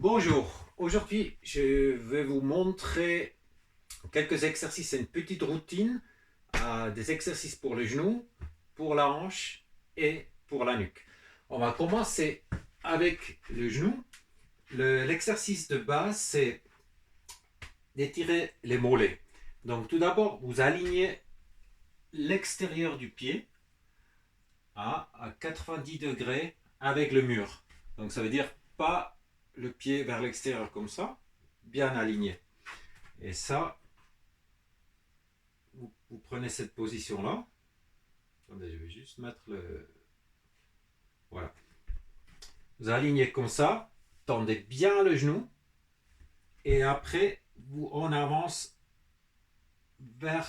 Bonjour, aujourd'hui je vais vous montrer quelques exercices et une petite routine, des exercices pour le genou, pour la hanche et pour la nuque. On va commencer avec le genou. L'exercice de base c'est d'étirer les mollets. Donc tout d'abord vous alignez l'extérieur du pied à 90 degrés avec le mur. Donc ça veut dire pas le pied vers l'extérieur comme ça, bien aligné. Et ça, vous prenez cette position-là. Attendez, je vais juste mettre le... Voilà. Vous alignez comme ça, tendez bien le genou, et après, on avance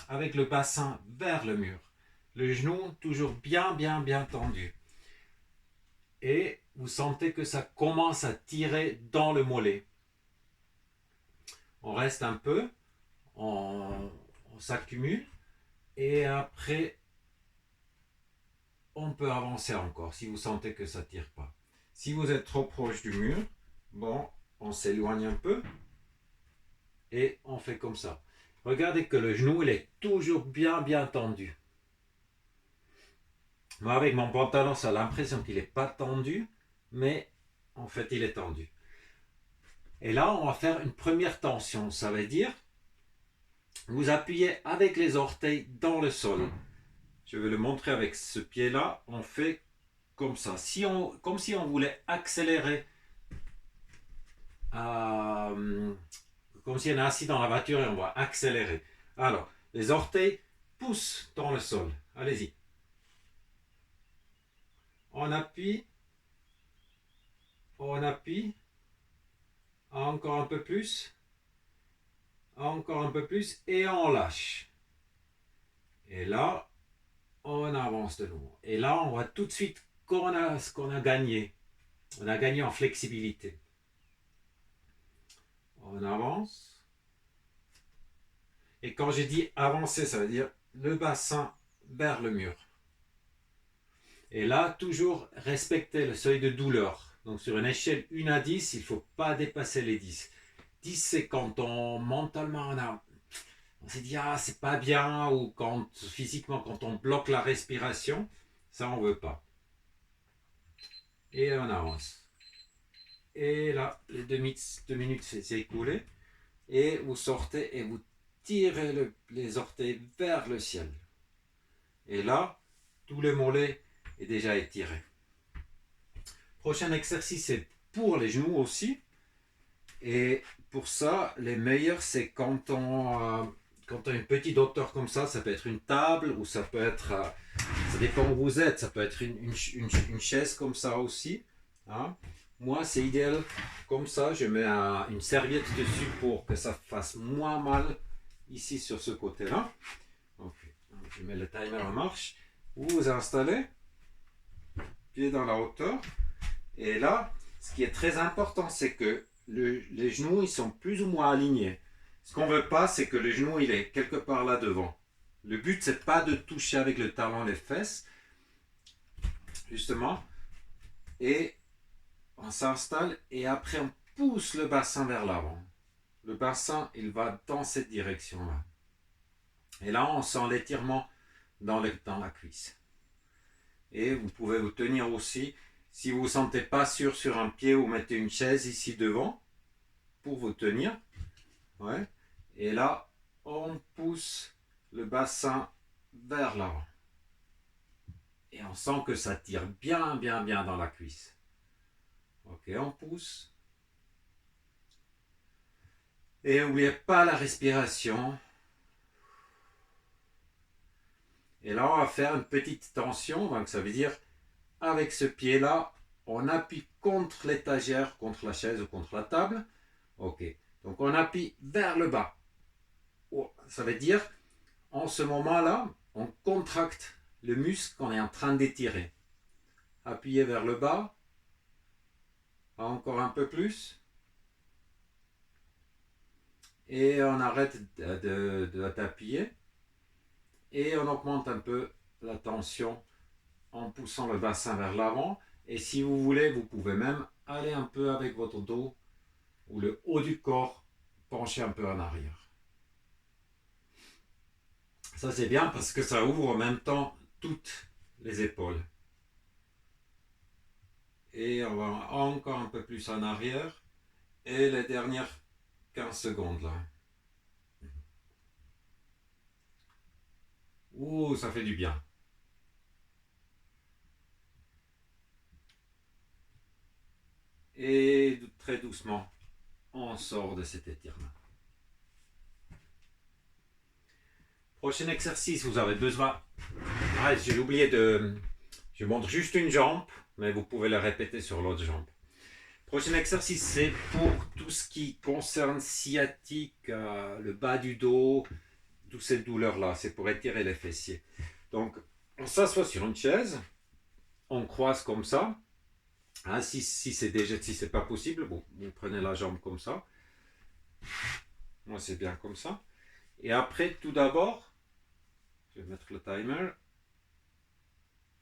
avec le bassin vers le mur. Le genou toujours bien tendu. Et vous sentez que ça commence à tirer dans le mollet. On reste un peu, on s'accumule, et après, on peut avancer encore si vous sentez que ça ne tire pas. Si vous êtes trop proche du mur, bon, on s'éloigne un peu et on fait comme ça. Regardez que le genou il est toujours bien tendu. Moi avec mon pantalon, ça a l'impression qu'il n'est pas tendu, mais en fait il est tendu. Et là, on va faire une première tension. Ça veut dire, vous appuyez avec les orteils dans le sol. Je vais le montrer avec ce pied-là. On fait comme ça. Comme si on voulait accélérer, comme si on est assis dans la voiture et on va accélérer. Alors, les orteils poussent dans le sol. Allez-y. On appuie, encore un peu plus, et on lâche. Et là, on avance de nouveau. Et là, on voit tout de suite ce qu'on a gagné. On a gagné en flexibilité. On avance. Et quand je dis avancer, ça veut dire le bassin vers le mur. Et là, toujours respecter le seuil de douleur. Donc sur une échelle 1 à 10, il ne faut pas dépasser les 10. 10, c'est quand mentalement on s'est dit ah c'est pas bien, ou quand physiquement quand on bloque la respiration, ça on veut pas. Et on avance. Et là, les 2 minutes s'est écoulé. Et vous sortez et vous tirez les orteils vers le ciel. Et là, tout le mollet est déjà étiré. Prochain exercice, c'est pour les genoux aussi. Et pour ça, les meilleurs, c'est quand on a une petite hauteur comme ça peut être une table, ou ça peut être, ça dépend où vous êtes, ça peut être une chaise comme ça aussi. Hein. Moi, c'est idéal comme ça, je mets une serviette dessus pour que ça fasse moins mal ici sur ce côté-là. Okay. Je mets le timer en marche. Vous vous installez, pied dans la hauteur. Et là, ce qui est très important, c'est que les genoux ils sont plus ou moins alignés. Ce qu'on ne veut pas, c'est que le genou il est quelque part là devant. Le but, c'est pas de toucher avec le talon les fesses, justement. Et on s'installe et après on pousse le bassin vers l'avant. Le bassin, il va dans cette direction-là. Et là, on sent l'étirement dans la cuisse. Et vous pouvez vous tenir aussi. Si vous ne vous sentez pas sûr sur un pied, vous mettez une chaise ici devant pour vous tenir. Ouais. Et là, on pousse le bassin vers l'avant. Et on sent que ça tire bien dans la cuisse. Ok, on pousse. Et n'oubliez pas la respiration. Et là, on va faire une petite tension. Donc, ça veut dire, avec ce pied-là, on appuie contre l'étagère, contre la chaise ou contre la table. Ok. Donc, on appuie vers le bas. Ça veut dire, en ce moment-là, on contracte le muscle qu'on est en train d'étirer. Appuyez vers le bas. Encore un peu plus. Et on arrête d'appuyer. Et on augmente un peu la tension en poussant le bassin vers l'avant. Et si vous voulez, vous pouvez même aller un peu avec votre dos ou le haut du corps penché un peu en arrière. Ça c'est bien parce que ça ouvre en même temps toutes les épaules. Et on va encore un peu plus en arrière. Et les dernières 15 secondes là. Ouh, ça fait du bien. Et très doucement, on sort de cet étirement. Prochain exercice, vous avez besoin... Ah, j'ai oublié de... Je montre juste une jambe, mais vous pouvez la répéter sur l'autre jambe. Prochain exercice, c'est pour tout ce qui concerne sciatique, le bas du dos, toutes ces douleurs-là. C'est pour étirer les fessiers. Donc, on s'assoit sur une chaise, on croise comme ça. Hein, si c'est pas possible, bon, vous prenez la jambe comme ça. Moi, c'est bien comme ça. Et après, tout d'abord, je vais mettre le timer.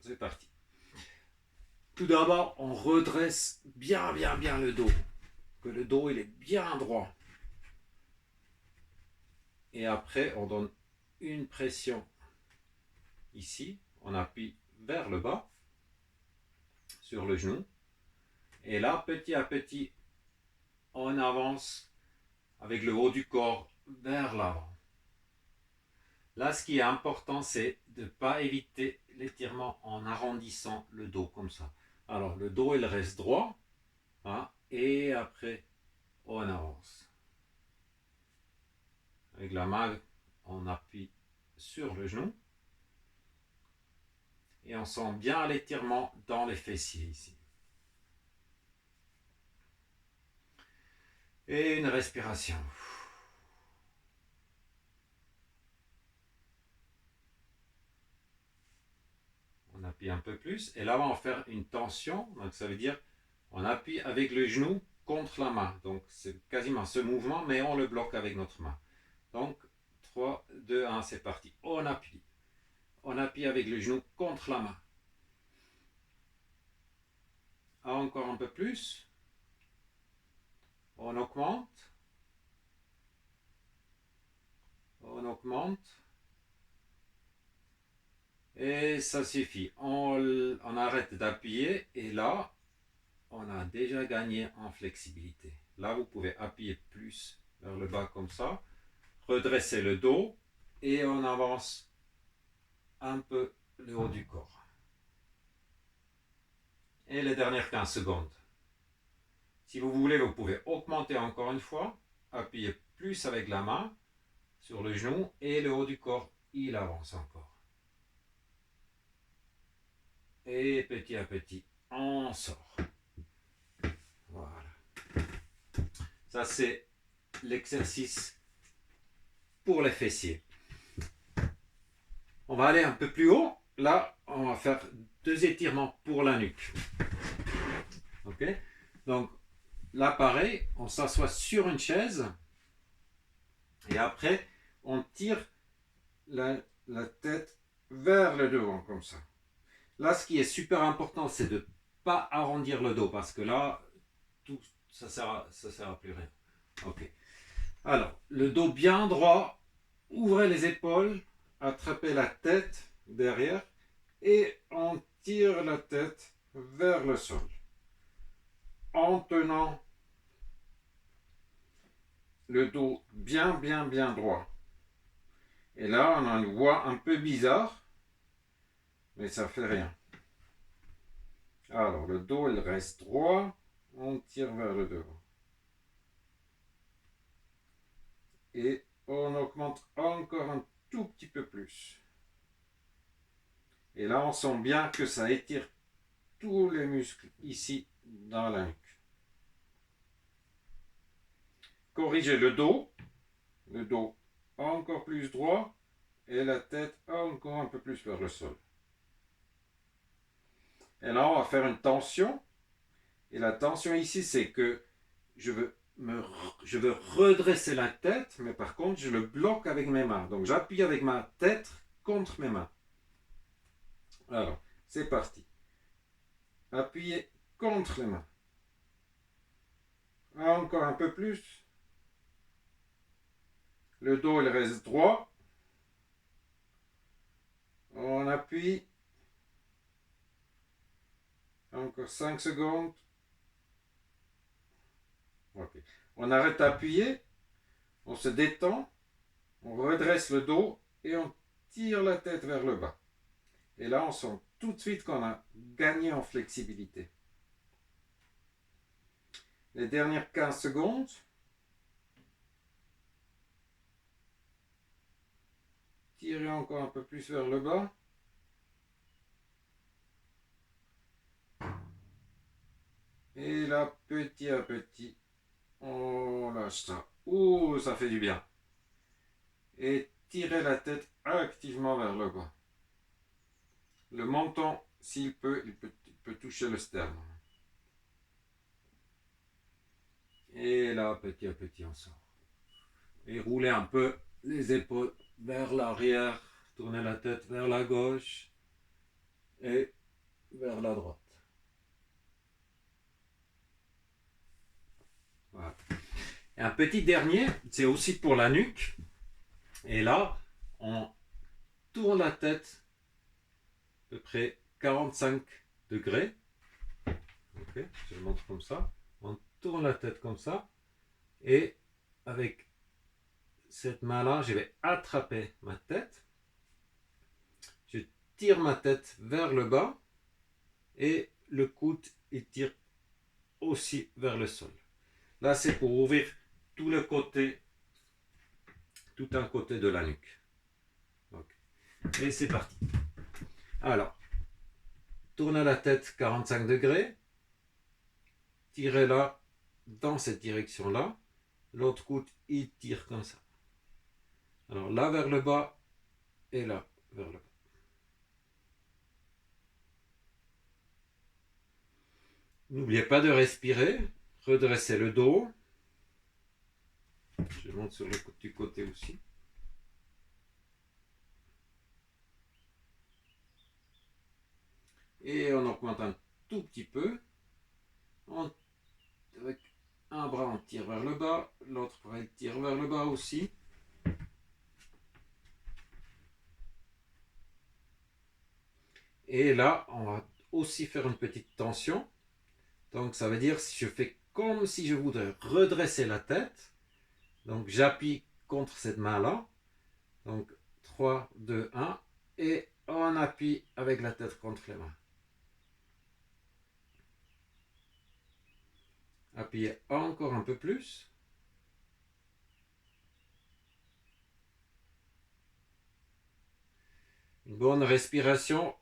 C'est parti. Tout d'abord, on redresse bien le dos. Que le dos, il est bien droit. Et après, on donne une pression ici. On appuie vers le bas, sur le genou. Et là, petit à petit, on avance avec le haut du corps vers l'avant. Là, ce qui est important, c'est de ne pas éviter l'étirement en arrondissant le dos comme ça. Alors, le dos, il reste droit. Hein, et après, on avance. Avec la main, on appuie sur le genou. Et on sent bien l'étirement dans les fessiers ici. Et une respiration. On appuie un peu plus. Et là, on va faire une tension. Donc, ça veut dire on appuie avec le genou contre la main. Donc, c'est quasiment ce mouvement, mais on le bloque avec notre main. Donc, 3, 2, 1, c'est parti. On appuie. On appuie avec le genou contre la main. Encore un peu plus. On augmente. On augmente. Et ça suffit. On arrête d'appuyer et là, on a déjà gagné en flexibilité. Là, vous pouvez appuyer plus vers le bas comme ça. Redresser le dos et on avance un peu le haut du corps. Et les dernières 15 secondes. Si vous voulez, vous pouvez augmenter encore une fois. Appuyer plus avec la main sur le genou et le haut du corps, il avance encore. Et petit à petit, on sort. Voilà. Ça, c'est l'exercice pour les fessiers. On va aller un peu plus haut. Là, on va faire 2 étirements pour la nuque. Ok? Donc, là, pareil, on s'assoit sur une chaise. Et après, on tire la tête vers le devant, comme ça. Là, ce qui est super important, c'est de ne pas arrondir le dos, parce que là, tout ça sert à plus rien. Ok. Alors, le dos bien droit, ouvrez les épaules, attrapez la tête derrière et on tire la tête vers le sol. En tenant le dos bien droit. Et là, on a une voix un peu bizarre, mais ça fait rien. Alors, le dos, il reste droit, on tire vers le devant. Et on augmente encore un tout petit peu plus. Et là, on sent bien que ça étire tous les muscles ici dans la nuque. Corrigez le dos encore plus droit et la tête encore un peu plus vers le sol. Et là, on va faire une tension. Et la tension ici, c'est que je veux redresser la tête, mais par contre, je le bloque avec mes mains. Donc, j'appuie avec ma tête contre mes mains. Alors, c'est parti. Appuyez contre les mains. Encore un peu plus. Le dos, il reste droit. On appuie. Encore 5 secondes. Ok. On arrête d'appuyer. On se détend. On redresse le dos et on tire la tête vers le bas. Et là, on sent tout de suite qu'on a gagné en flexibilité. Les dernières 15 secondes. Tirez encore un peu plus vers le bas. Et là, petit à petit, on lâche ça. Ouh, ça fait du bien. Et tirez la tête activement vers le bas. Le menton, s'il peut, il peut toucher le sternum. Et là, petit à petit, on sort. Et roulez un peu les épaules vers l'arrière. Tournez la tête vers la gauche et vers la droite. Voilà. Et un petit dernier, c'est aussi pour la nuque. Et là, on tourne la tête à peu près 45 degrés. Ok, je le montre comme ça. On tourne la tête comme ça. Et avec cette main-là, je vais attraper ma tête. Je tire ma tête vers le bas. Et le coude, il tire aussi vers le sol. Là, c'est pour ouvrir tout le côté, tout un côté de la nuque. Okay. Et c'est parti. Alors, tournez la tête 45 degrés. Tirez-la dans cette direction-là. L'autre coude, il tire comme ça. Alors là vers le bas et là vers le bas. N'oubliez pas de respirer. Redressez le dos. Je monte sur le du côté aussi. Et on augmente un tout petit peu. Avec un bras, on tire vers le bas. L'autre bras, il tire vers le bas aussi. Et là, on va aussi faire une petite tension. Donc ça veut dire si je fais comme si je voudrais redresser la tête. Donc j'appuie contre cette main-là. Donc 3, 2, 1. Et on appuie avec la tête contre les mains. Appuyez encore un peu plus. Une bonne respiration.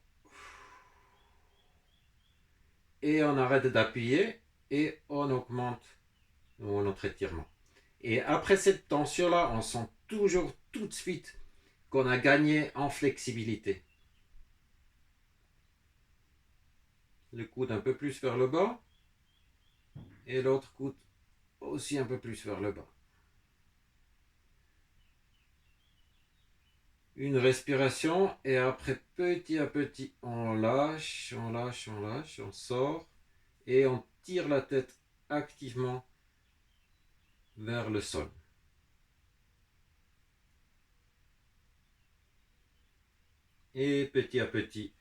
Et on arrête d'appuyer et on augmente notre étirement. Et après cette tension-là, on sent toujours tout de suite qu'on a gagné en flexibilité. Le coude un peu plus vers le bas et l'autre coude aussi un peu plus vers le bas. Une respiration et après petit à petit on lâche, on lâche, on lâche, on sort et on tire la tête activement vers le sol. Et petit à petit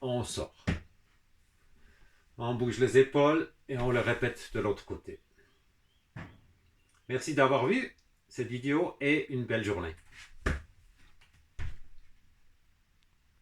on sort. On bouge les épaules et on le répète de l'autre côté. Merci d'avoir vu cette vidéo et une belle journée.